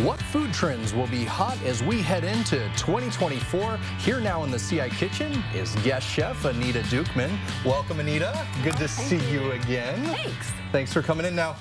What food trends will be hot as we head into 2024? Here now in the CI Kitchen is guest chef Anita Dukeman. Welcome, Anita. Good to see you again. Thanks. Thanks for coming in. Now,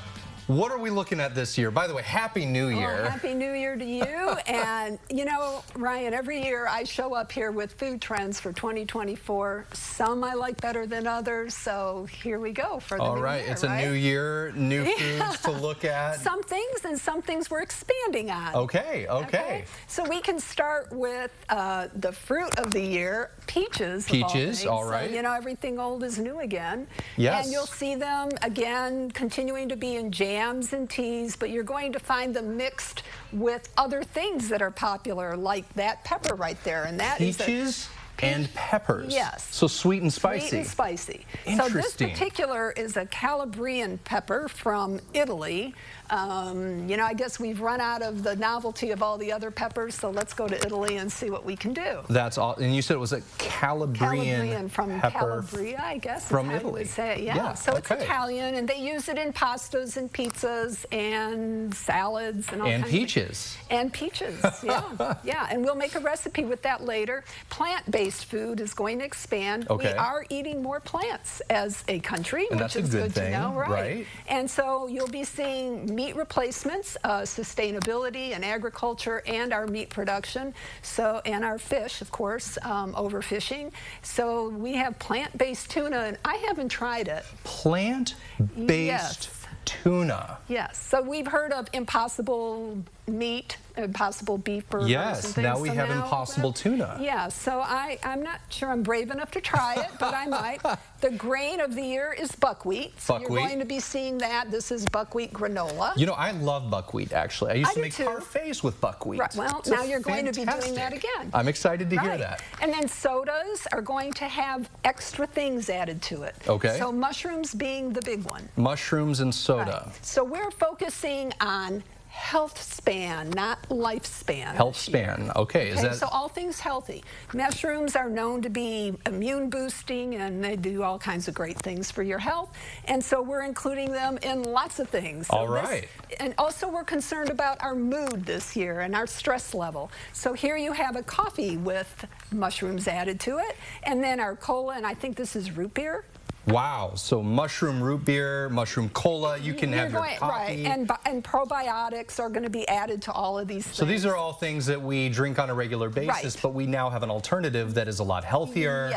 what are we looking at this year? By the way, Happy New Year. Oh, Happy New Year to you. And, you know, Ryan, every year I show up here with food trends for 2024. Some I like better than others, so here we go for the new year. All right, it's a new year, new foods to look at. Some things and some things we're expanding on. Okay. So we can start with the fruit of the year, peaches. Peaches, all right. So, you know, everything old is new again. Yes. And you'll see them, again, continuing to be in jams and teas, but you're going to find them mixed with other things that are popular, like that pepper right there. And that is peaches and peppers. Yes. So sweet and spicy. Sweet and spicy. Interesting. So this particular is a Calabrian pepper from Italy. You know, I guess we've run out of the novelty of all the other peppers, so let's go to Italy and see what we can do. That's all. And you said it was a Calabrian from pepper Calabria, I guess. from Italy. Italy. Say. Yeah. So it's Italian, and they use it in pastas and pizzas and salads and all kinds of peaches. And peaches, yeah. Yeah, and we'll make a recipe with that later. Plant-based food is going to expand. Okay. We are eating more plants as a country, and which is good to know, right? And so you'll be seeing meat replacements, sustainability and agriculture, and our meat production. So, and our fish, of course, overfishing. So we have plant-based tuna, and I haven't tried it. Plant-based tuna. Yes. So we've heard of Impossible meat, Impossible beef burgers. Yes. And things. Now we have Impossible tuna. Yeah. So I'm not sure I'm brave enough to try it, but I might. The grain of the year is buckwheat. So you're going to be seeing that. This is buckwheat granola. You know, I love buckwheat, actually. I used to make parfaits with buckwheat. Right. Well, now you're going to be doing that again. I'm excited to hear that. And then sodas are going to have extra things added to it. Okay. So mushrooms being the big one. Mushrooms and soda. Right. So we're focusing on health span, not lifespan. Health span, okay. Is that... So all things healthy. Mushrooms are known to be immune boosting, and they do all kinds of great things for your health. And so we're including them in lots of things. So all right. And also we're concerned about our mood this year and our stress level. So here you have a coffee with mushrooms added to it, and then our cola, and I think this is root beer. Wow, so mushroom root beer, mushroom cola, you can have your coffee. Right, and probiotics are going to be added to all of these things. So these are all things that we drink on a regular basis, but we now have an alternative that is a lot healthier,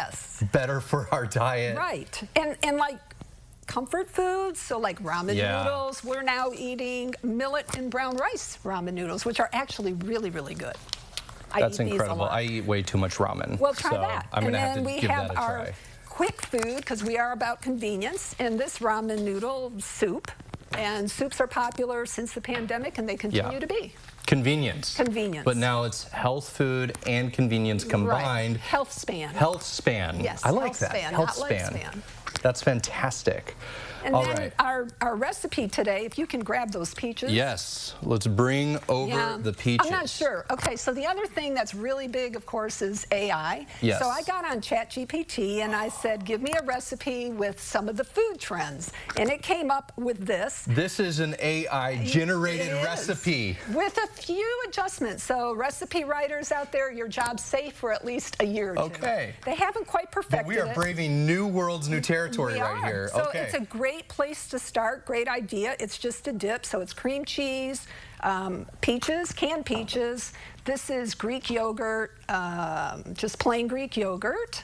better for our diet. Right, and like comfort foods, so like ramen noodles, we're now eating millet and brown rice ramen noodles, which are actually really, really good. That's incredible. I eat way too much ramen. Well, try that. I'm going to have to give that a try. Quick food, because we are about convenience, and this ramen noodle soup. And soups are popular since the pandemic, and they continue to be. Convenience. But now it's health food and convenience combined. Right. Health span. Health span. Yes. I like that. Health span. That's fantastic. And then our recipe today, if you can grab those peaches. Yes, let's bring over the peaches. I'm not sure. Okay, so the other thing that's really big, of course, is AI. Yes. So I got on ChatGPT and I said, give me a recipe with some of the food trends. And it came up with this. This is an AI-generated recipe. With a few adjustments. So recipe writers out there, your job's safe for at least a year or two. Okay. They haven't quite perfected it. But we are braving new worlds, new territory right here. So it's a great place to start, great idea. It's just a dip, so it's cream cheese, peaches, canned peaches. This is Greek yogurt, just plain Greek yogurt.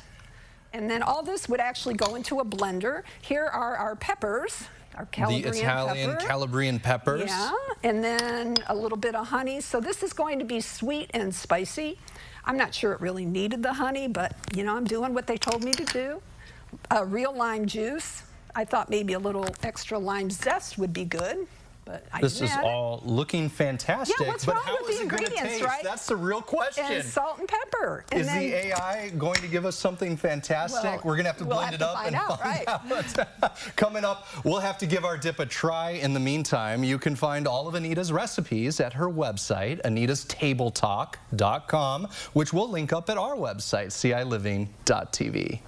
And then all this would actually go into a blender. Here are our peppers, our Calabrian peppers. Yeah, and then a little bit of honey. So this is going to be sweet and spicy. I'm not sure it really needed the honey, but you know, I'm doing what they told me to do. Real lime juice. I thought maybe a little extra lime zest would be good, but this is all looking fantastic. Yeah, what's wrong with the ingredients, right? That's the real question. And salt and pepper. Is the AI going to give us something fantastic? Well, we're going to have to blend it up and find out. Coming up, we'll have to give our dip a try. In the meantime, you can find all of Anita's recipes at her website, anitastabletalk.com, which we'll link up at our website, ciliving.tv.